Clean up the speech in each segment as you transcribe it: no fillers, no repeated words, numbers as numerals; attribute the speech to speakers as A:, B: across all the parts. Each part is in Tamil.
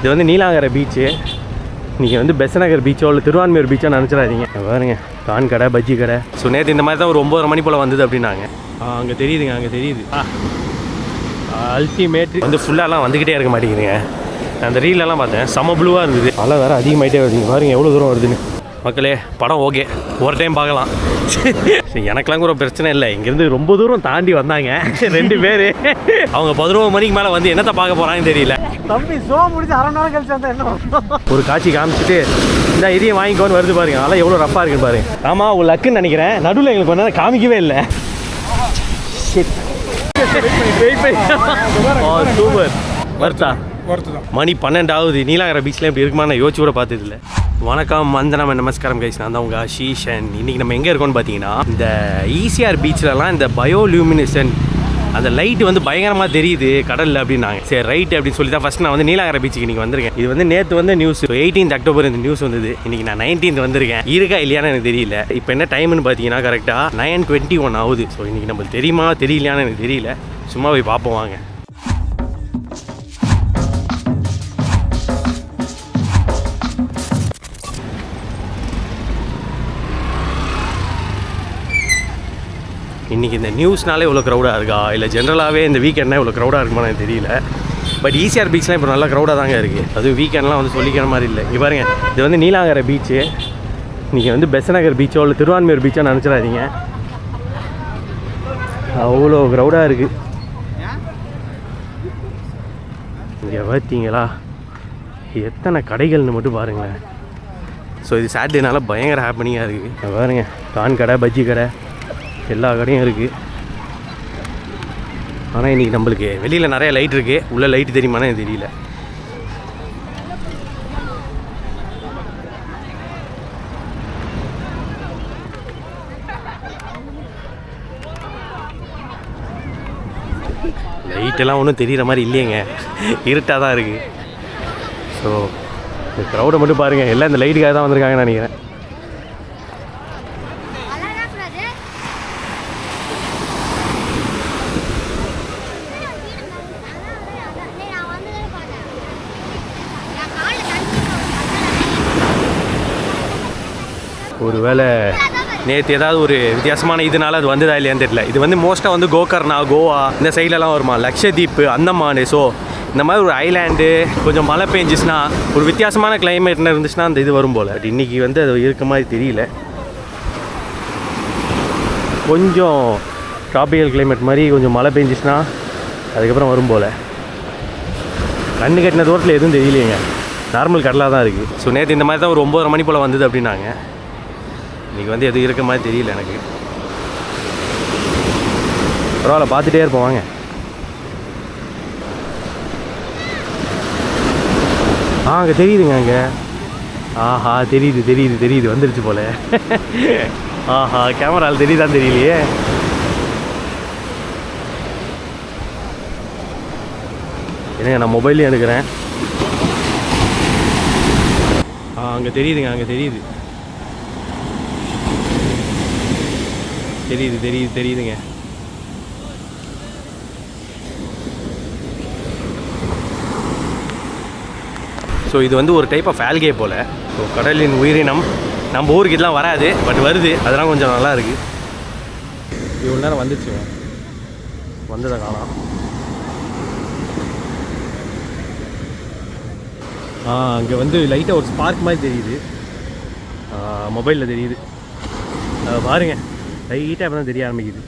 A: இது வந்து நீலாங்கரை பீச்சு. நீங்கள் வந்து பெசநகர் பீச்சோ இல்லை திருவான்மையூர் பீச்சோ நினச்சிடாதீங்க. பாருங்க, கான் கடை, பஜ்ஜி கடை. ஸோ நேற்று இந்த மாதிரி தான் ஒரு 9:30 மணி போல் வந்தது அப்படின்னாங்க. அங்கே தெரியுதுங்க, அங்கே தெரியுது. அல்டிமேட் வந்து ஃபுல்லாலாம் வந்துக்கிட்டே இருக்க மாட்டேங்குதுங்க. அந்த ரீலெல்லாம் பார்த்தேன், செம ப்ளூவாக இருந்தது. மழை வேறு அதிகமாகிட்டே வருதுங்க. பாருங்க எவ்வளோ தூரம் வருதுன்னு. மக்களே, படம் ஓகே, ஒரு டைம் பார்க்கலாம். எனக்கெல்லாம் கூட பிரச்சனை இல்லை. இங்கேருந்து ரொம்ப தூரம் தாண்டி வந்தாங்க 2 பேர். அவங்க 11 மணிக்கு மேலே வந்து என்னத்தை பார்க்க போகிறாங்கன்னு தெரியல.
B: தம்பி ஷோ முடிச்சு அரை மணி நேரம் கழிச்சு வந்தா என்ன
A: ஒரு காட்சி காமிச்சிட்டு இந்த இதையும் வாங்கிக்கோன்னு வருது பாருங்க. அதெல்லாம் எவ்வளோ ரஃப்பாக இருக்குன்னு பாருங்க. ஆமாம், ஒரு லக்குன்னு நினைக்கிறேன். நடுவில் எங்களுக்கு கொஞ்ச நேரம் காமிக்கவே இல்லை. சூப்பர். வருத்தா மணி 12 ஆகுது. நீலாங்கரை பீச்சில் இப்படி இருக்குமா நான் யோசிச்சு கூட பார்த்ததில்லை. வணக்கம், வந்தனம், நமஸ்காரம் கைஸ். நான் தான் உங்கள் ஆஷிஷ். அண்ட் இன்றைக்கி நம்ம எங்கே இருக்கோம்னு பார்த்தீங்கன்னா, இந்த ECR பீச்சிலலாம் இந்த பயோலூமினேசன்ட் அந்த லைட்டு வந்து பயங்கரமாக தெரியுது கடலில் அப்படின்னாங்க. சரி ரைட்டு அப்படின்னு சொல்லி தான் ஃபஸ்ட் நான் வந்து நீலாங்கரை பீச்சுக்கு இன்றைக்கி வந்திருக்கேன். இது வந்து நேற்று வந்து நியூஸ் 18 அக்டோபர் இந்த நியூஸ் வந்தது. இன்றைக்கி நான் 19 வந்திருக்கேன். இருக்கா இல்லையான்னு எனக்கு தெரியல. இப்போ என்ன டைம்னு பார்த்தீங்கன்னா கரெக்டாக 9:21 ஆகுது. ஸோ இன்றைக்கி நம்மளுக்கு தெரியுமா தெரியலையான்னு எனக்கு தெரியல. சும்மா போய் பார்ப்போம் வாங்க. இன்றைக்கி இந்த நியூஸ்னாலே இவ்வளோ க்ரௌடாக இருக்கா, இல்லை ஜென்ரலாகவே இந்த வீக்கெண்ட்னா இவ்வளோ க்ரௌடாக இருக்குமா எனக்கு தெரியல. பட் ECR பீச்லாம் இப்போ நல்லா க்ரௌடாக தாங்க இருக்குது. அதுவும் வீக்கெண்ட்லாம் வந்து சொல்லிக்கிற மாதிரி இல்லை. இங்கே பாருங்கள், இது வந்து நீலாங்கரை பீச்சு. நீங்கள் வந்து பெசநகர் பீச்சோ இல்லை திருவான்மையூர் பீச்சோ நினச்சிடாதீங்க. அவ்வளோ க்ரௌடாக இருக்குது. இங்கே பார்த்தீங்களா எத்தனை கடைகள்னு மட்டும் பாருங்களேன். ஸோ இது சாட்டர்டேனால பயங்கர ஹாப்பனிங்காக இருக்குது. பாருங்கள், கான் கடை, பஜ்ஜி கடை, எல்லா கடையும் இருக்குது. ஆனால் இன்றைக்கி நம்மளுக்கு வெளியில் நிறைய லைட் இருக்குது. உள்ளே லைட்டு தெரியுமானே எனக்கு தெரியல. லைட்டெல்லாம் ஒன்றும் தெரிகிற மாதிரி இல்லையேங்க, இருட்டாக தான் இருக்குது. ஸோ இந்த க்ரௌடை மட்டும் பாருங்கள். எல்லாம் இந்த லைட்டுக்காக தான் வந்திருக்காங்கன்னு நினைக்கிறேன். ஒருவேளை நேற்று ஏதாவது ஒரு வித்தியாசமான இதனால அது வந்ததா இல்லையான்னு தெரியல. இது வந்து மோஸ்ட்டாக வந்து கோகர்னா, கோவா இந்த சைட்லலாம் வருமா, லக்ஷதீப், அந்தமான். ஸோ இந்த மாதிரி ஒரு ஐலாண்டு கொஞ்சம் மழை பெஞ்சிச்சுன்னா, ஒரு வித்தியாசமான கிளைமேட்னு இருந்துச்சுன்னா அந்த இது வரும் போல். பட் இன்றைக்கி வந்து அது இருக்க மாதிரி தெரியல. கொஞ்சம் ட்ராபிக்கல் கிளைமேட் மாதிரி கொஞ்சம் மழை பெஞ்சிச்சுன்னா அதுக்கப்புறம் வரும் போல். கண்ணு கட்டின தூரத்தில் எதுவும் தெரியலையேங்க, நார்மல் கடலாக தான் இருக்குது. ஸோ நேற்று இந்த மாதிரி தான் ஒரு 9:30 மணி போல் வந்தது அப்படின்னாங்க. இன்றைக்கி வந்து எதுவும் இருக்க மாதிரி தெரியல எனக்கு. பரவாயில்ல, பார்த்துட்டே இருப்போம் வாங்க. அங்கே தெரியுதுங்க, அங்கே. ஆஹா, தெரியுது தெரியுது தெரியுது, வந்துருச்சு போல். ஆஹா, கேமராவில் தெரியுதான்னு தெரியலையே. என்னங்க, நான் மொபைல்லையும் எடுக்கிறேன். அங்கே தெரியுதுங்க, அங்கே தெரியுது தெரியுது தெரியுது தெரியுதுங்க. ஸோ இது வந்து ஒரு டைப் ஆஃப் ஆல்கே போல். ஸோ கடலின் உயிரினம். நம்ம ஊருக்கு இதெல்லாம் வராது, பட் வருது. அதெல்லாம் கொஞ்சம் நல்லா இருக்குது. இவ்வளோ நேரம் வந்துச்சு, வந்ததை காணோம். அங்கே வந்து லைட்டாக ஒரு ஸ்பார்க் மாதிரி தெரியுது, மொபைலில் தெரியுது. பாருங்க, லைட்டாக இப்போ தான் தெரிய ஆரம்பிக்குது.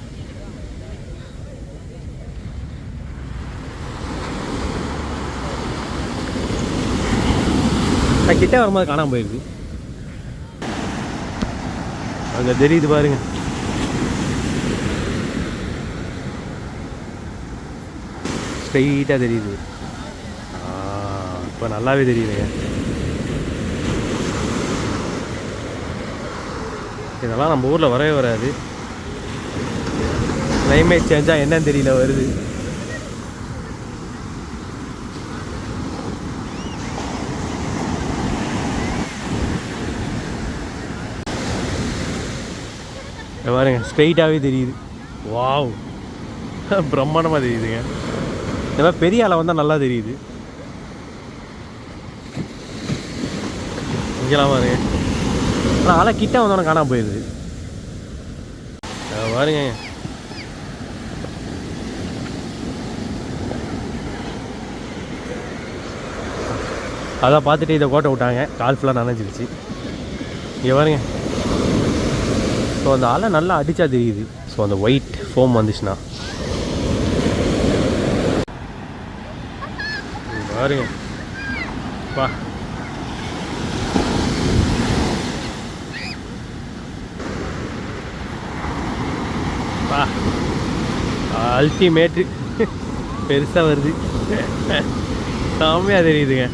A: கிட்டே வரும்போது காணாமல் போயிடுது. அங்கே தெரியுது பாருங்க. ஸ்ட்ரைட்டாக தெரியுது. இப்போ நல்லாவே தெரியுதுங்க. இதெல்லாம் நம்ம ஊரில் வரவே வராது. கிளைமேட் சேஞ்சாக என்னன்னு தெரியல வருது. பாருங்க, ஸ்ட்ரெயிட்டாகவே தெரியுது. வாவ், பிரம்மாண்டமாக தெரியுதுங்க. இந்த மாதிரி பெரிய அலை வந்தால் நல்லா தெரியுது. இங்கெல்லாம் பாருங்க. ஆனால் அலை கிட்ட வந்தோன்னே காணாம போயிடுது. பாருங்க அதான் பார்த்துட்டு இதை கோட்டை விட்டாங்க. கால் ஃபுல்லாக நனைஞ்சிருச்சு. இங்கே பாருங்க. ஸோ அந்த அலை நல்லா அடித்தா தெரியுது. ஸோ அந்த ஒயிட் ஃபோம் வந்துச்சுன்னா பாருங்க. பா பா அல்டிமேட்டு பெருசாக வருது. செம்மையாக தெரியுதுங்க.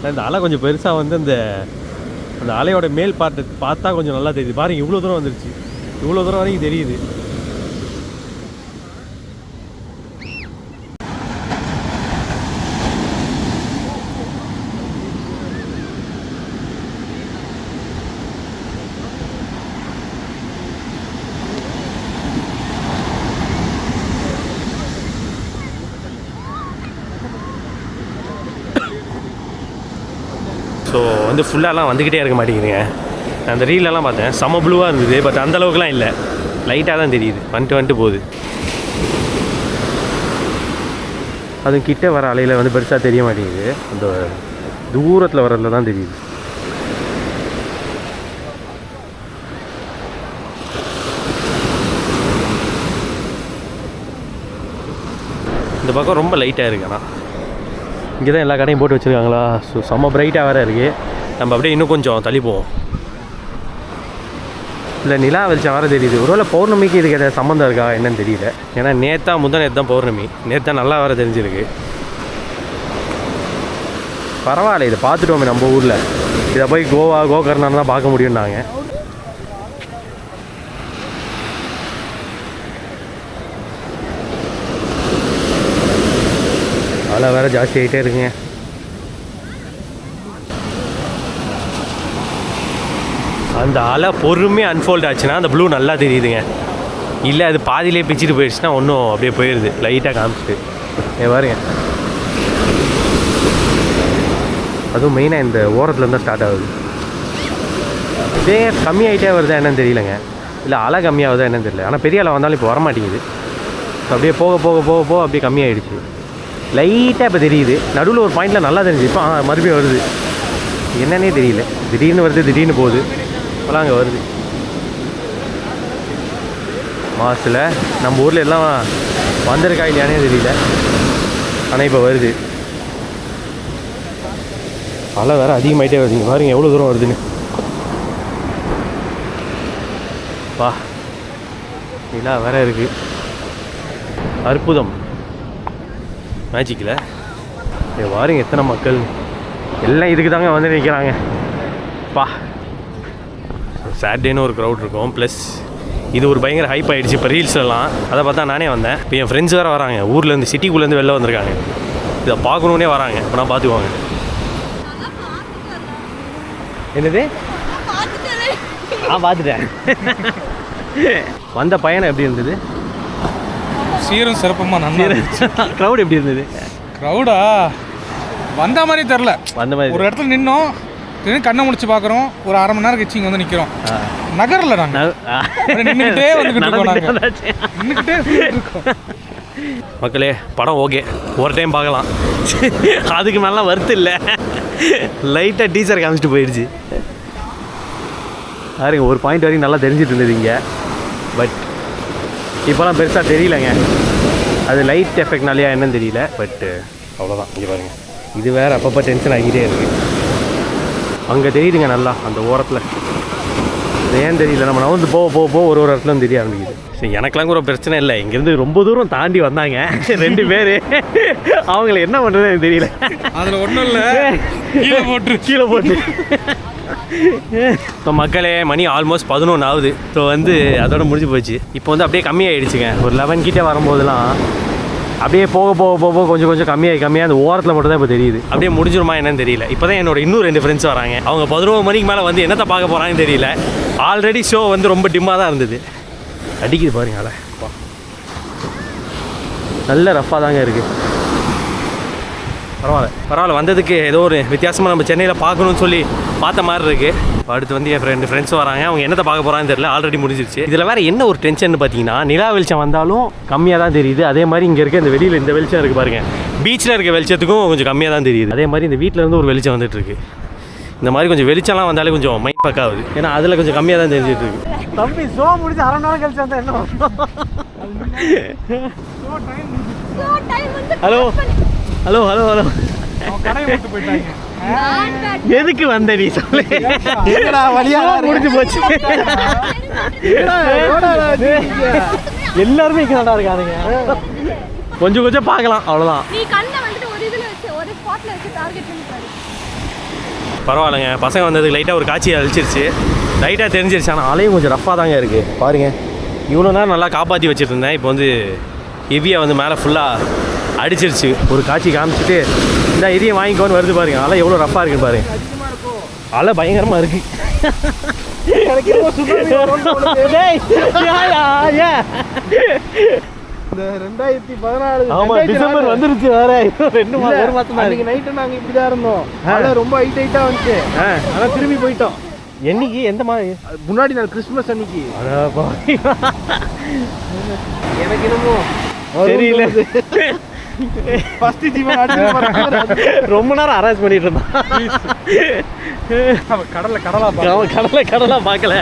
A: இந்த அலை கொஞ்சம் பெருசாக வந்து அந்த அலையோட மேல் பார்ட்டு பார்த்தா கொஞ்சம் நல்லா தெரியுது. பாருங்க இவ்வளோ தூரம் வந்துருச்சு. இவ்வளோ தூரம் வரைக்கும் தெரியுது. ஸோ வந்து ஃபுல்லாலாம் வந்துக்கிட்டே இருக்க மாட்டேங்குதுங்க. அந்த ரீலெல்லாம் பார்த்தேன், செம ப்ளூவாக இருந்தது. பட் அந்தளவுக்குலாம் இல்லை, லைட்டாக தான் தெரியுது. வந்துட்டு போகுது. அதுவும் கிட்டே வர அலையில் வந்து பெருசாக தெரிய மாட்டேங்குது. அந்த தூரத்தில் வரதில் தான் தெரியுது. இந்த பக்கம் ரொம்ப லைட்டாக இருக்கு. ஆனால் இங்கே தான் எல்லா கடையும் போட்டு வச்சுருக்காங்களா. ஸோ செம்ம பிரைட்டாக வேறு இருக்குது. நம்ம அப்படியே இன்னும் கொஞ்சம் தள்ளி போவோம். இல்லை நிலா வெளிச்சம் வேறு தெரியுது. ஒருவேளை பௌர்ணமிக்கு இதுக்கு எதாவது சம்மந்தம் இருக்கா என்னன்னு தெரியல. ஏன்னா நேற்று தான் பௌர்ணமி. நேற்று நல்லா வேறு தெரிஞ்சிருக்கு. பரவாயில்ல, இதை பார்த்துட்டோமே நம்ம ஊரில். இதை போய் கோகர்ணான்னு தான் பார்க்க முடியும்னாங்க. அலை வேறு ஜாஸ்தி ஆகிட்டே இருக்குங்க. அந்த அலை பொறுமையாக அன்ஃபோல்ட் ஆச்சுன்னா அந்த ப்ளூ நல்லா தெரியுதுங்க. இல்லை அது பாதியிலே பிச்சுட்டு போயிடுச்சுன்னா ஒன்றும் அப்படியே போயிடுது. லைட்டாக காமிச்சிட்டு பாருங்க. அதுவும் மெயினாக இந்த ஓரத்தில் இருந்தால் ஸ்டார்ட் ஆகுது. இதே கம்மியாகிட்டே வருதா என்னன்னு தெரியலங்க. இல்லை அலை கம்மியாகுதா என்னன்னு தெரியல. ஆனால் பெரிய அலை வந்தாலும் இப்போ வரமாட்டேங்குது. அப்படியே போக போக போக போக அப்படியே கம்மியாகிடுச்சு. லைட்டாக இப்போ தெரியுது. நடுவில் ஒரு பாயிண்டில் நல்லா தெரிஞ்சு. இப்போ மறுபடியும் வருது. என்னன்னே தெரியல. திடீர்னு வருது, திடீர்னு போகுது. இப்போலாம் அங்கே வருது. மாசில் நம்ம ஊரில் எல்லாம் வந்திருக்கா இல்லையானே தெரியல. ஆனால் இப்போ வருது. அலை வேறு அதிகமாகிட்டே வருதுங்க. பாருங்க எவ்வளோ தூரம் வருதுன்னு. வா நிலா வேறு இருக்குது. அற்புதம், மேஜிக்கில். பாருங்க எத்தனை மக்கள் எல்லாம் இதுக்கு தாங்க வந்து நிற்கிறாங்க. பா சாட்டர்டேன்னு ஒரு க்ரௌட் இருக்கும். ப்ளஸ் இது ஒரு பயங்கர ஹைப் ஆகிடுச்சு இப்போ ரீல்ஸ்லாம். அதை பார்த்தா நானே வந்தேன். இப்போ என் ஃப்ரெண்ட்ஸ் வேறு வராங்க. ஊர்லேருந்து சிட்டிக்குள்ளேருந்து வெளில வந்திருக்காங்க. இதை பார்க்கணுன்னே வராங்க. இப்போ நான் பார்த்துக்குவாங்க. என்னது? பார்த்துட்டேன். வந்த பயணம் எப்படி இருந்தது?
B: சீரும் சிறப்பமாக நல்லா இருந்துச்சு.
A: க்ரௌட் எப்படி இருந்தது?
B: க்ரௌடா வந்த மாதிரி தெரில.
A: வந்த மாதிரி
B: ஒரு இடத்துல நின்னோம், கண்ணை முடிச்சு பார்க்குறோம். ஒரு அரை மணி நேரம் கழிச்சு இங்கே வந்து நிற்கிறோம். நகரில் நாங்கள் நின்றுக்கிட்டே வந்துக்கிட்டு இருக்கோம்.
A: மக்களே படம் ஓகே, ஒரு டைம் பார்க்கலாம். அதுக்கு மேலாம் வருத்து இல்லை. லைட்டாக டீச்சர் காமிச்சிட்டு போயிடுச்சு. பாருங்க ஒரு பாயிண்ட் வரைக்கும் நல்லா தெரிஞ்சிட்டு இருந்தது இங்கே. பட் இப்போலாம் பெருசாக தெரியலங்க. அது லைட் எஃபெக்ட்னாலேயா என்னன்னு தெரியல. பட்டு அவ்வளோதான். இங்கே பாருங்கள், இது வேறு அப்பப்போ டென்ஷன் ஆகிட்டே இருக்குது. அங்கே தெரியுதுங்க நல்லா அந்த ஓரத்தில். ஏன் தெரியல, நம்ம நவந்து போக ஒரு இடத்துல தெரிய ஆரம்பிக்குது. சரி, எனக்கெல்லாம் கூட பிரச்சனை இல்லை. இங்கேருந்து ரொம்ப தூரம் தாண்டி வந்தாங்க 2 பேர். அவங்கள என்ன பண்ணுறதுன்னு எனக்கு தெரியல.
B: அதில் ஒன்றும் இல்லை, கீழே போட்டு.
A: இப்போ மக்களே மணி ஆல்மோஸ்ட் 11 ஆகுது. ஸோ வந்து அதோட முடிஞ்சு போச்சு. இப்போ வந்து அப்படியே கம்மியாகிடுச்சுங்க. ஒரு 11 கிட்டே வரும்போதெல்லாம் அப்படியே போக கொஞ்சம் கம்மியாக அந்த ஓரத்தில் மட்டும் தான் இப்போ தெரியுது. அப்படியே முடிஞ்சிருமா என்னன்னு தெரியல. இப்போ தான் என்னோட இன்னும் 2 ஃப்ரெண்ட்ஸ் வராங்க. அவங்க 11 மணிக்கு மேலே வந்து என்னத்தை பார்க்க போகிறாங்கன்னு தெரியல. ஆல்ரெடி ஷோ வந்து ரொம்ப டிம்மாக தான் இருந்தது. அடிக்குது பாருங்க, நல்ல ரஃப்பாக தாங்க இருக்குது. பரவாயில்ல வந்ததுக்கு ஏதோ ஒரு வித்தியாசமாக நம்ம சென்னையில் பார்க்கணும்னு சொல்லி பார்த்த மாதிரி இருக்குது. அடுத்து வந்து என் ஃப்ரெண்ட்ஸ் வராங்க. அவங்க என்னத்தை பார்க்க போகிறான்னு தெரியல, ஆல்ரெடி முடிஞ்சிருச்சு. இதில் வேறு என்ன ஒரு டென்ஷன் பார்த்தீங்கன்னா, நிலா வெளிச்சம் வந்தாலும் கம்மியாக தான் தெரியுது. அதே மாதிரி இங்கே இருக்க இந்த வெளியில் இந்த வெளிச்சம் இருக்குது பாருங்கள், பீச்சில் இருக்க வெளிச்சத்துக்கும் கொஞ்சம் கம்மியாக தான் தெரியுது. அதே மாதிரி இந்த வீட்டில் இருந்து ஒரு வெளிச்சம் வந்துட்டுருக்கு. இந்த மாதிரி கொஞ்சம் வெளிச்சம்லாம் வந்தாலே கொஞ்சம் மைண்ட் பக்காகுது. ஏன்னா அதில் கொஞ்சம் கம்மியாக தான் தெரிஞ்சிட்டு இருக்கு.
C: தம்பி ஷோ முடிச்சு 1/2 மணி நேரம் கழிச்சு வந்தா என்ன
A: ஹலோ ஹலோ ஹலோ ஹலோ
B: போயிட்டாங்க.
A: எதுக்கு வந்த நீ சொல்லு.
C: முடிஞ்சு போச்சு.
A: எல்லாருமே இங்கே நல்லா இருக்கானுங்க. கொஞ்சம் கொஞ்சம் பார்க்கலாம், அவ்வளோதான். பரவாயில்லைங்க, பசங்க வந்ததுக்கு லைட்டாக ஒரு காட்சியை அழிச்சிருச்சு, லைட்டாக தெரிஞ்சிருச்சு. ஆனால் அலையும் கொஞ்சம் ரஃப்பாக தாங்க இருக்குது பாருங்கள். இவ்வளோ நேரம் நல்லா காப்பாற்றி வச்சுட்டு இருந்தேன், இப்போ வந்து ஹெவியாக வந்து மேலே ஃபுல்லாக அடிச்சிருச்சு. ஒரு காட்சி காமிச்சிட்டு இந்த இதையும் வாங்கிக்கோன்னு வருது பாருங்க. அலை எவ்வளோ ரஃப்பாக இருக்குன்னு பாருங்க. அலை பயங்கரமாக இருக்குது.
C: இந்த 2014
A: ஆமா டிசம்பர் வந்துருச்சு வேற. 2 மாசம்
C: அன்னைக்கு நைட்டு நாங்க இப்படி தான் இருந்தோம். அலை ரொம்ப ஹைட்டா வந்துச்சு. ஆனா திரும்பி போயிட்டோம்.
A: என்னைக்கு எந்த மாதிரி
C: முன்னாடி நாள் கிறிஸ்மஸ் அன்னைக்கு. எனக்கு என்னமோ
A: தெரியல.
C: ஃபர்ஸ்ட் ஜீவன் அடிச்சு
A: ரொம்ப நேரம் அரேஞ்ச் பண்ணிட்டு இருந்தான். கடலா பார்க்கல.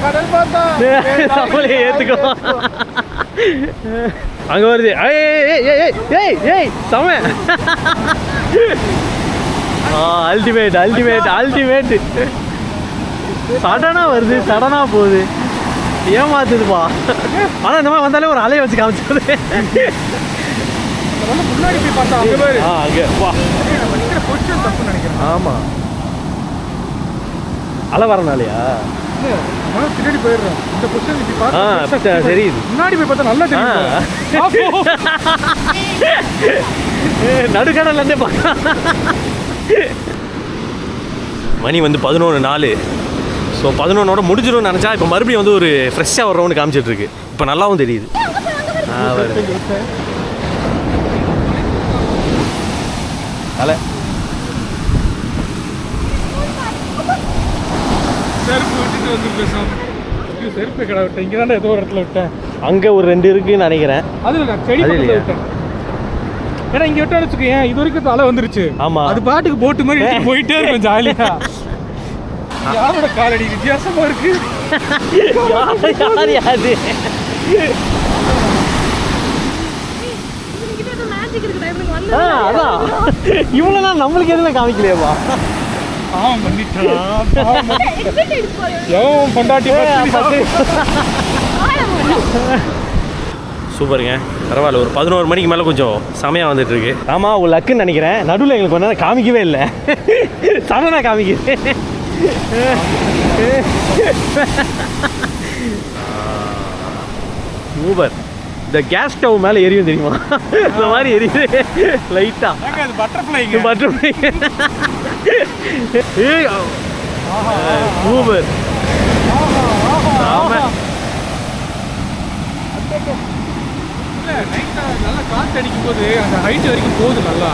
C: கடல் பார்த்தா
A: நம்மளே ஏத்துக்கோ. அங்க வருது. செம அல்டிமேட். சடனா வருது, சடனா போகுது, ஏமாத்துதுப்பா. ஆனா இந்த மாதிரி வந்தாலே ஒரு அலையை வச்சு காமிச்சது.
B: முன்னாடி போய் பார்த்தா
A: அங்க வா.
B: நினைக்கிறேன்.
A: ஆமா அலை வரனாலயா
B: பின்னாடி போயிடுறோம். இந்த பொசிஷன்
A: தெரியுது.
B: முன்னாடி போய் பார்த்தா நல்லா தெரியும்.
A: நடுக்கடல்ல இருந்தே பார்க்கலாம். மணி வந்து 11:04. ஸோ 11ஓட முடிஞ்சிடும்னு நினச்சா இப்போ மறுபடியும் வந்து ஒரு ஃப்ரெஷ்ஷாக ஒரு ரவுண்டு காமிச்சிட்டு இருக்கு. இப்போ நல்லாவும் தெரியுது. அலை
B: செருப்பு விட்டுட்டு வந்து பேசாம செருப்பு கடை விட்டேன். இங்கே தானே ஏதோ ஒரு இடத்துல விட்டேன்.
A: அங்கே ஒரு 2 இருக்குன்னு நினைக்கிறேன்.
B: அது நான் செடி பக்கத்துல விட்டேன். ஏன்னா இங்கே விட்டா வச்சுக்கேன், இது வரைக்கும் அலை வந்துருச்சு.
A: ஆமா,
B: அது பாட்டுக்கு போட்டு மாதிரி போயிட்டே இருக்கும் ஜாலியா. யாரோட காலடி வித்தியாசமா இருக்கு.
A: யாரு அதான் இவ்வளோ நாள் நம்மளுக்கு எதுவும் காமிக்கலையேப்பா. சூப்பருங்க, பரவாயில்ல. ஒரு 11 மணிக்கு மேலே கொஞ்சம் செமையாக வந்துட்டு இருக்கு. ஆமாம், ஒரு லக்குன்னு நினைக்கிறேன். நடுவில் எங்களுக்கு கொஞ்ச நேரம் காமிக்கவே இல்லை, சடனாக காமிக்குது. சூப்பர். இந்த கேஸ் ஸ்டவ் மேலே எரியும் தெரியுமா, இந்த மாதிரி எரியுது லைட்டா.
B: Butterfly
A: super.
B: நல்லா காற்று அடிக்கும் போது அந்த ஹைட் வரைக்கும் போகுது நல்லா,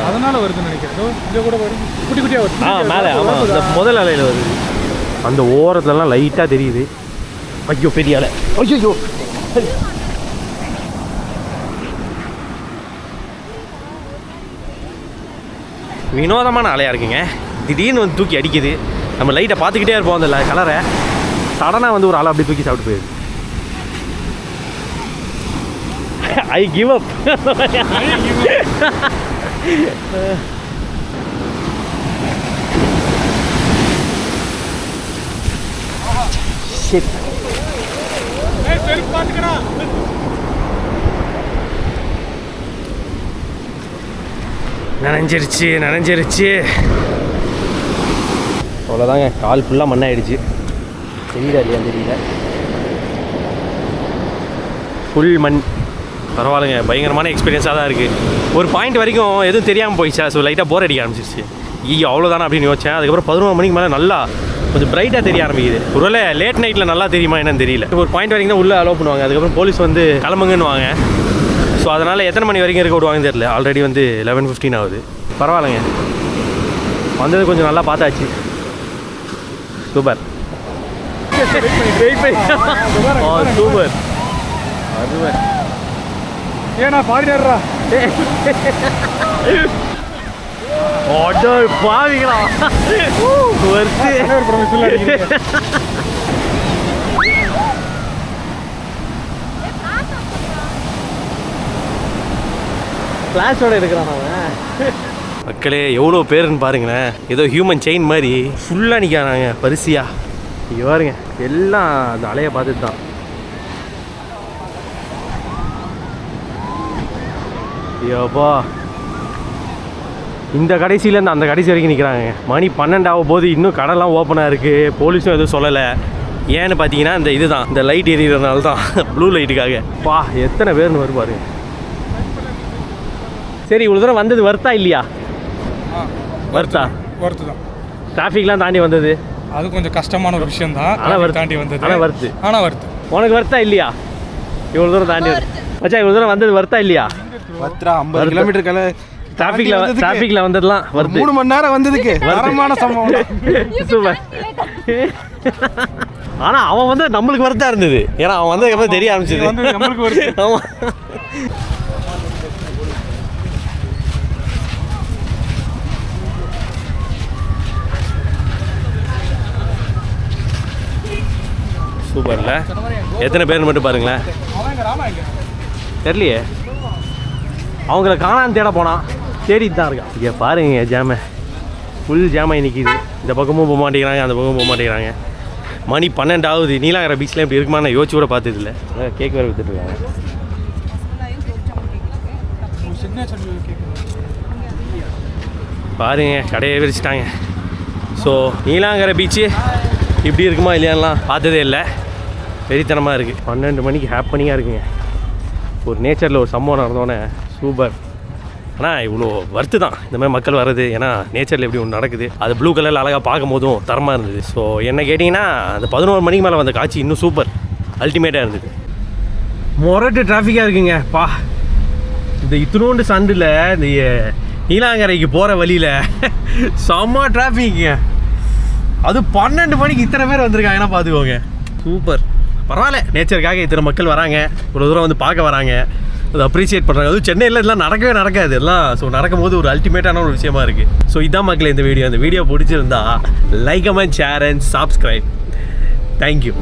B: அதனால வருதுன்னு நினைக்கிறேன். இதை கூட குட்டி குட்டியாக வருது
A: மேலே. ஆமாம், இந்த முதல் அலையில் வருது. அந்த ஓரத்துலலாம் லைட்டாக தெரியுது. ஐயோ பெரிய அலை. ஐயோ வினோதமான அலையாக இருக்குங்க. திடீர்னு வந்து தூக்கி அடிக்குது. நம்ம லைட்டை பார்த்துக்கிட்டே இருப்போம் அந்த கலரை. சடனாக வந்து ஒரு அலை அப்படி தூக்கி சாப்பிட்டு போயிடுது. I give up. நனைஞ்சிருச்சு. அவ்வளோதாங்க, கால் ஃபுல்லாக மண்ணாயிடுச்சு. தெரியுதா இல்லையா தெரியல, ஃபுல் மண். பரவாயில்லைங்க, பயங்கரமான எக்ஸ்பீரியன்ஸாக தான் இருக்குது. ஒரு பாயிண்ட் வரைக்கும் எதுவும் தெரியாமல் போயிடுச்சா. ஸோ லைட்டாக போர் அடிக்க ஆரம்பிச்சிருச்சு. அவ்வளோதானே அப்படின்னு யோசிச்சேன். அதுக்கப்புறம் 11 மணிக்கு மேலே நல்லா கொஞ்சம் பிரைட்டாக தெரிய ஆரம்பிக்குது. ஒருவேளை லேட் நைட்டில் நல்லா தெரியுமா என்னன்னு தெரியல. ஒரு பாயிண்ட் வரைக்கும் தான் உள்ளே அலோவ் பண்ணுவாங்க. அதுக்கப்புறம் போலீஸ் வந்து கிளம்புங்கன்னு வாங்க. ஸோ அதனால் எத்தனை மணி வரைக்கும் இருக்க விடுவாங்கன்னு தெரியல. ஆல்ரெடி வந்து 11:15 ஆகுது. பரவாயில்லைங்க, வந்தது கொஞ்சம் நல்லா பார்த்தாச்சு. Super super. அதுவன்
B: ஏன்னா ஃபாரினர்ரா
A: ஆர்டர் பாவிங்களா வருது.
C: கிளாஸோட இருக்கிறான் அவன்.
A: மக்களே எவ்வளோ பேருன்னு பாருங்களேன். ஏதோ ஹியூமன் செயின் மாதிரி ஃபுல்லாக நிற்கிறாங்க பரிசியா. இங்கே பாருங்க, எல்லாம் அந்த அலையை பார்த்துட்டு தான். ஐயோப்பா, இந்த கடைசியிலேருந்து அந்த கடைசி வரைக்கும் நிற்கிறாங்க. மணி 12 ஆகும் போது இன்னும் கடைலாம் ஓப்பனாக இருக்குது. போலீஸும் எதுவும் சொல்லலை. ஏன்னு பார்த்தீங்கன்னா இந்த இதுதான், இந்த லைட் எரியறதுனால தான், ப்ளூ லைட்டுக்காக. பா எத்தனை பேர்னு வரும் பாருங்க. சரி, இவ்வளோ தூரம் வந்தது வர்த்தா இல்லையா? வர்த்தா
B: தான்.
A: டிராஃபிக்லாம் தாண்டி வந்தது
B: அது கொஞ்சம் கஷ்டமான ஒரு விஷயம் தான்.
A: ஆனால்
B: தாண்டி வந்தது.
A: ஆனால் வருது. உனக்கு வர்த்தா இல்லையா? இவ்வளோ தூரம் தாண்டி மச்சா, இவ்வளோ தூரம் வந்தது வர்த்தா இல்லையா?
C: 50 கிலோமீட்டர்
A: டிராஃபிக்ல வந்ததுலாம் வருது.
C: 3 மணி நேரம் வந்ததுக்கு தரமான சம்பவம்.
A: சூப்பர். ஆனா அவன் வந்து நம்மளுக்கு வரதா இருந்தது. ஏன்னா அவன் வந்து எப்போ தெரிய ஆரம்பிச்சது
B: நம்மளுக்கு வருது.
A: ஆமா. சூப்பர்ல. எத்தனை பேர் மட்டும் பாருங்களேன். தெரியலையே, அவங்கள காணான்னு தேட போனான். தேடிட்டு தான் இருக்கான். இங்கே பாருங்க, ஜாமை ஃபுல் ஜாமை நிற்கிது. இந்த பக்கமும் போக மாட்டேங்கிறாங்க, அந்த பக்கமும் போக மாட்டேங்கிறாங்க. மணி 12 ஆகுது. நீலாங்கரை பீச்சில் இப்படி இருக்குமா நான் யோசிச்சு கூட பார்த்ததில்லை. கேக் வேறு விற்றுட்ருக்காங்க. பாருங்க, கடையை விரிச்சிட்டாங்க. ஸோ நீலாங்கரை பீச்சு இப்படி இருக்குமா இல்லையான்லாம் பார்த்ததே இல்லை. வெறித்தனமாக இருக்குது. 12 மணிக்கு ஹாப்பனிங்காக இருக்குங்க. ஒரு நேச்சரில் ஒரு சம்பவம் நடந்தோடனே சூப்பர். ஆனால் இவ்வளோ வர்த்து தான் இந்த மாதிரி மக்கள் வர்றது. ஏன்னா நேச்சரில் எப்படி ஒன்று நடக்குது, அது ப்ளூ கலரில் அழகாக பார்க்கும் போதும் தரமாக இருந்தது. ஸோ என்ன கேட்டிங்கன்னா, அந்த 11 மணிக்கு மேலே வந்த காட்சி இன்னும் சூப்பர் அல்டிமேட்டாக இருந்தது. மொரட்டு டிராஃபிக்காக இருக்குங்க. பா, இந்த இத்தினோண்டு சண்டில் இந்த நீலாங்கரைக்கு போகிற வழியில் செம்ம டிராஃபிக்குங்க. அது 12 மணிக்கு இத்தனை பேர் வந்திருக்காங்கன்னா பார்த்துக்கோங்க. சூப்பர். பரவாயில்ல, நேச்சருக்காக இத்தனை மக்கள் வராங்க, ஒரு தூரம் வந்து பார்க்க வராங்க, அதை அப்ரிஷியேட் பண்ணுறாங்க. அதுவும் சென்னையில் இதெல்லாம் நடக்கவே நடக்காது எல்லாம். ஸோ நடக்கும்போது ஒரு அல்டிமேட்டான ஒரு விஷயமா இருக்குது. ஸோ இதான் மக்கள் இந்த வீடியோ. இந்த வீடியோ பிடிச்சிருந்தா like, comment, share and subscribe. Thank you.